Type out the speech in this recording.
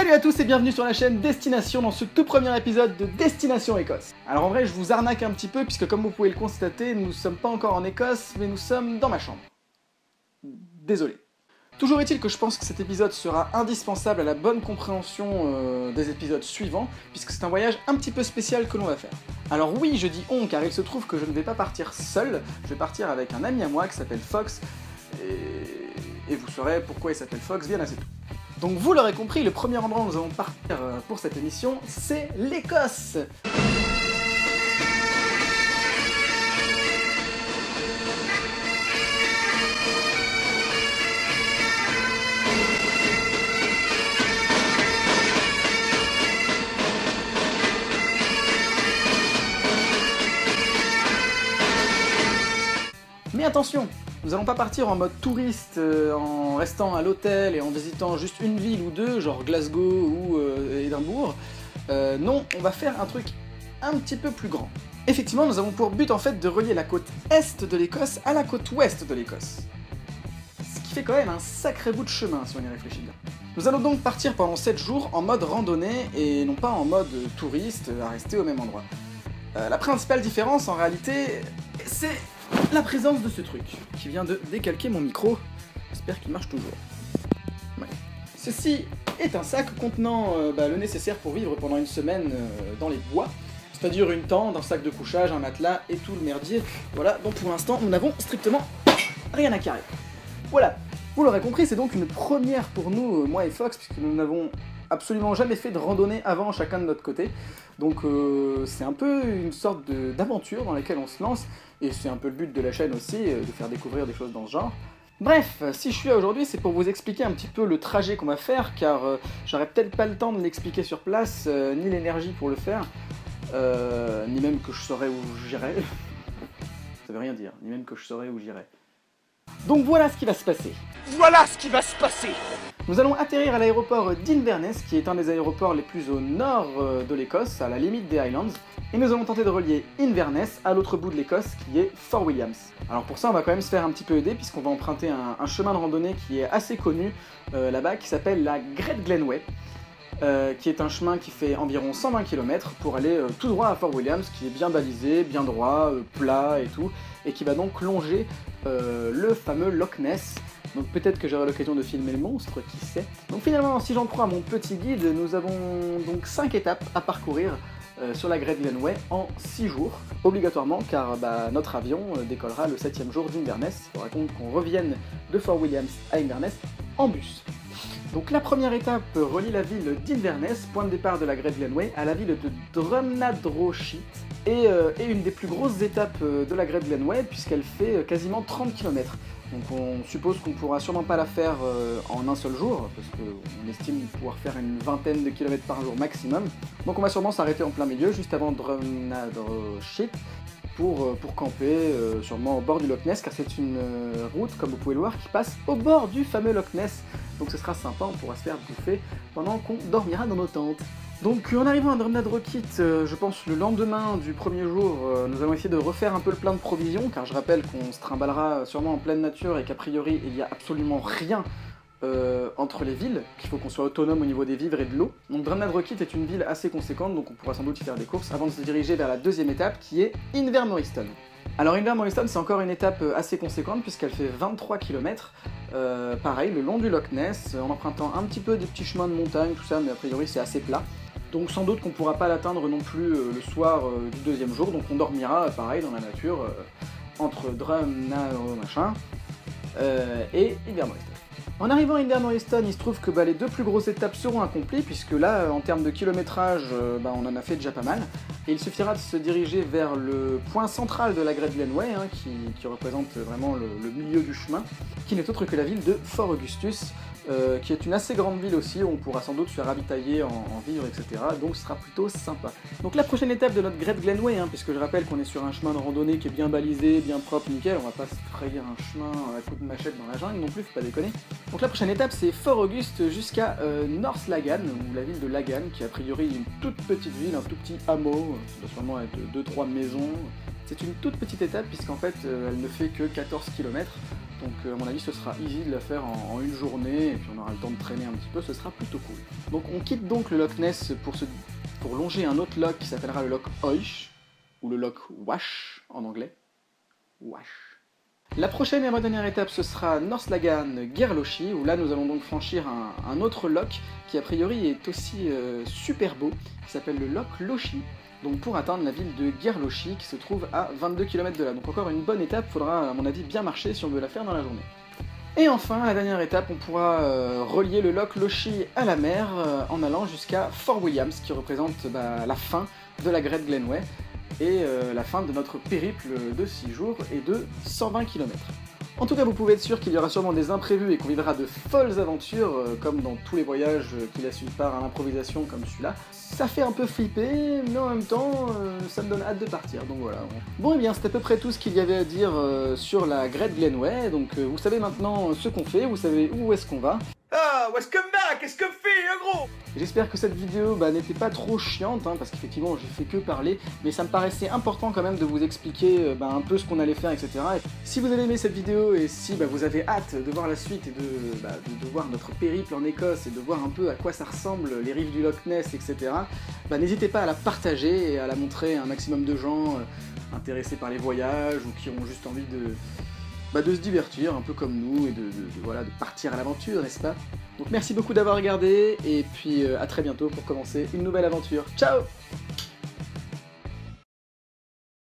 Salut à tous et bienvenue sur la chaîne Destination dans ce tout premier épisode de Destination Écosse. Alors en vrai je vous arnaque un petit peu puisque comme vous pouvez le constater, nous ne sommes pas encore en Écosse mais nous sommes dans ma chambre. Désolé. Toujours est-il que je pense que cet épisode sera indispensable à la bonne compréhension des épisodes suivants puisque c'est un voyage un petit peu spécial que l'on va faire. Alors oui, je dis on car il se trouve que je ne vais pas partir seul, je vais partir avec un ami à moi qui s'appelle Fox et vous saurez pourquoi il s'appelle Fox bien assez tôt. Donc vous l'aurez compris, le premier endroit où nous allons partir pour cette émission, c'est l'Écosse. Mais attention, nous allons pas partir en mode touriste, en restant à l'hôtel et en visitant juste une ville ou deux, genre Glasgow ou Édimbourg. Non, on va faire un truc un petit peu plus grand. Effectivement, nous avons pour but en fait de relier la côte est de l'Écosse à la côte ouest de l'Écosse. Ce qui fait quand même un sacré bout de chemin si on y réfléchit bien. Nous allons donc partir pendant 7 jours en mode randonnée et non pas en mode touriste à rester au même endroit. La principale différence en réalité, c'est la présence de ce truc, qui vient de décalquer mon micro, j'espère qu'il marche toujours. Ouais. Ceci est un sac contenant le nécessaire pour vivre pendant une semaine dans les bois, c'est-à-dire une tente, un sac de couchage, un matelas et tout le merdier. Voilà, donc pour l'instant nous n'avons strictement rien à carrer. Voilà, vous l'aurez compris, c'est donc une première pour nous, moi et Fox, puisque nous n'avons absolument jamais fait de randonnée avant chacun de notre côté. Donc c'est un peu une sorte d'aventure dans laquelle on se lance, et c'est un peu le but de la chaîne aussi, de faire découvrir des choses dans ce genre. Bref, si je suis là aujourd'hui, c'est pour vous expliquer un petit peu le trajet qu'on va faire, car j'aurais peut-être pas le temps de l'expliquer sur place, ni l'énergie pour le faire, ni même que je saurais où j'irai. Ça veut rien dire, ni même que je saurais où j'irai. Donc voilà ce qui va se passer. Voilà ce qui va se passer. Nous allons atterrir à l'aéroport d'Inverness, qui est un des aéroports les plus au nord de l'Écosse, à la limite des Highlands, et nous allons tenter de relier Inverness à l'autre bout de l'Écosse, qui est Fort Williams. Alors pour ça, on va quand même se faire un petit peu aider, puisqu'on va emprunter un chemin de randonnée qui est assez connu là-bas, qui s'appelle la Great Glenway, qui est un chemin qui fait environ 120 km pour aller tout droit à Fort Williams, qui est bien balisé, bien droit, plat et tout, et qui va donc longer le fameux Loch Ness. Donc peut-être que j'aurai l'occasion de filmer le monstre, qui sait. Donc finalement, si j'en crois mon petit guide, nous avons donc 5 étapes à parcourir sur la Great Glenway en 6 jours, obligatoirement, car notre avion décollera le 7e jour d'Inverness. Il faudra donc qu'on revienne de Fort Williams à Inverness en bus. Donc la première étape relie la ville d'Inverness, point de départ de la Great Glenway, à la ville de Drumnadrochit, et une des plus grosses étapes de la Great Glenway, puisqu'elle fait quasiment 30 km. Donc on suppose qu'on pourra sûrement pas la faire en un seul jour, parce qu'on estime pouvoir faire une vingtaine de kilomètres par jour maximum. Donc on va sûrement s'arrêter en plein milieu, juste avant Drumnadrochit, pour camper, sûrement au bord du Loch Ness, car c'est une route, comme vous pouvez le voir, qui passe au bord du fameux Loch Ness. Donc ce sera sympa, on pourra se faire bouffer pendant qu'on dormira dans nos tentes. Donc en arrivant à Drumnadrochit, je pense le lendemain du premier jour, nous allons essayer de refaire un peu le plein de provisions, car je rappelle qu'on se trimballera sûrement en pleine nature et qu'a priori il n'y a absolument rien entre les villes, qu'il faut qu'on soit autonome au niveau des vivres et de l'eau. Donc Drumnadrochit est une ville assez conséquente, donc on pourra sans doute y faire des courses avant de se diriger vers la deuxième étape qui est Invermoriston. Alors Invermoriston, c'est encore une étape assez conséquente puisqu'elle fait 23 km, pareil, le long du Loch Ness, en empruntant un petit peu des petits chemins de montagne, tout ça, mais a priori c'est assez plat. Donc sans doute qu'on ne pourra pas l'atteindre non plus le soir du deuxième jour, donc on dormira pareil dans la nature entre Drumnadrochit et Invermoriston. En arrivant à Invermoriston, il se trouve que les deux plus grosses étapes seront accomplies, puisque là, en termes de kilométrage, on en a fait déjà pas mal. Et il suffira de se diriger vers le point central de la Great Glenway, qui représente vraiment le milieu du chemin, qui n'est autre que la ville de Fort Augustus, qui est une assez grande ville aussi, où on pourra sans doute se faire ravitailler en vivres, etc. Donc ce sera plutôt sympa. Donc la prochaine étape de notre Great Glenway, puisque je rappelle qu'on est sur un chemin de randonnée qui est bien balisé, bien propre, nickel, on va pas se frayer un chemin à coup de machette dans la jungle non plus, faut pas déconner. Donc la prochaine étape c'est Fort Auguste jusqu'à North Lagan, ou la ville de Lagan, qui a priori est une toute petite ville, un tout petit hameau, ça doit sûrement être 2-3 maisons. C'est une toute petite étape puisqu'en fait elle ne fait que 14 km. donc à mon avis ce sera easy de la faire en une journée, et puis on aura le temps de traîner un petit peu, ce sera plutôt cool. Donc on quitte donc le Loch Ness pour longer un autre loch qui s'appellera le loch Oish, ou le loch Wash en anglais. Wash. La prochaine et ma dernière étape, ce sera Norrslagan-Gerloshi, où là nous allons donc franchir un autre loch qui a priori est aussi super beau, qui s'appelle le loch Loshi, donc pour atteindre la ville de Gerloshi qui se trouve à 22 km de là. Donc encore une bonne étape, faudra à mon avis bien marcher si on veut la faire dans la journée. Et enfin, la dernière étape, on pourra relier le loch Loshi à la mer en allant jusqu'à Fort Williams, qui représente la fin de la Great Glenway, et la fin de notre périple de 6 jours et de 120 km. En tout cas, vous pouvez être sûr qu'il y aura sûrement des imprévus et qu'on vivra de folles aventures, comme dans tous les voyages qui laissent une part à l'improvisation comme celui-là. Ça fait un peu flipper, mais en même temps, ça me donne hâte de partir, donc voilà. Bon, et bien, c'est à peu près tout ce qu'il y avait à dire sur la Great Glenway, donc vous savez maintenant ce qu'on fait, vous savez où est-ce qu'on va. Ah, où est-ce que va? Qu'est-ce que fait, gros? J'espère que cette vidéo n'était pas trop chiante, parce qu'effectivement j'ai fait que parler, mais ça me paraissait important quand même de vous expliquer un peu ce qu'on allait faire, etc. Et si vous avez aimé cette vidéo et si vous avez hâte de voir la suite et de voir notre périple en Écosse et de voir un peu à quoi ça ressemble, les rives du Loch Ness, etc., n'hésitez pas à la partager et à la montrer à un maximum de gens intéressés par les voyages ou qui ont juste envie de se divertir un peu comme nous et de partir à l'aventure, n'est-ce pas? Donc merci beaucoup d'avoir regardé et puis à très bientôt pour commencer une nouvelle aventure. Ciao!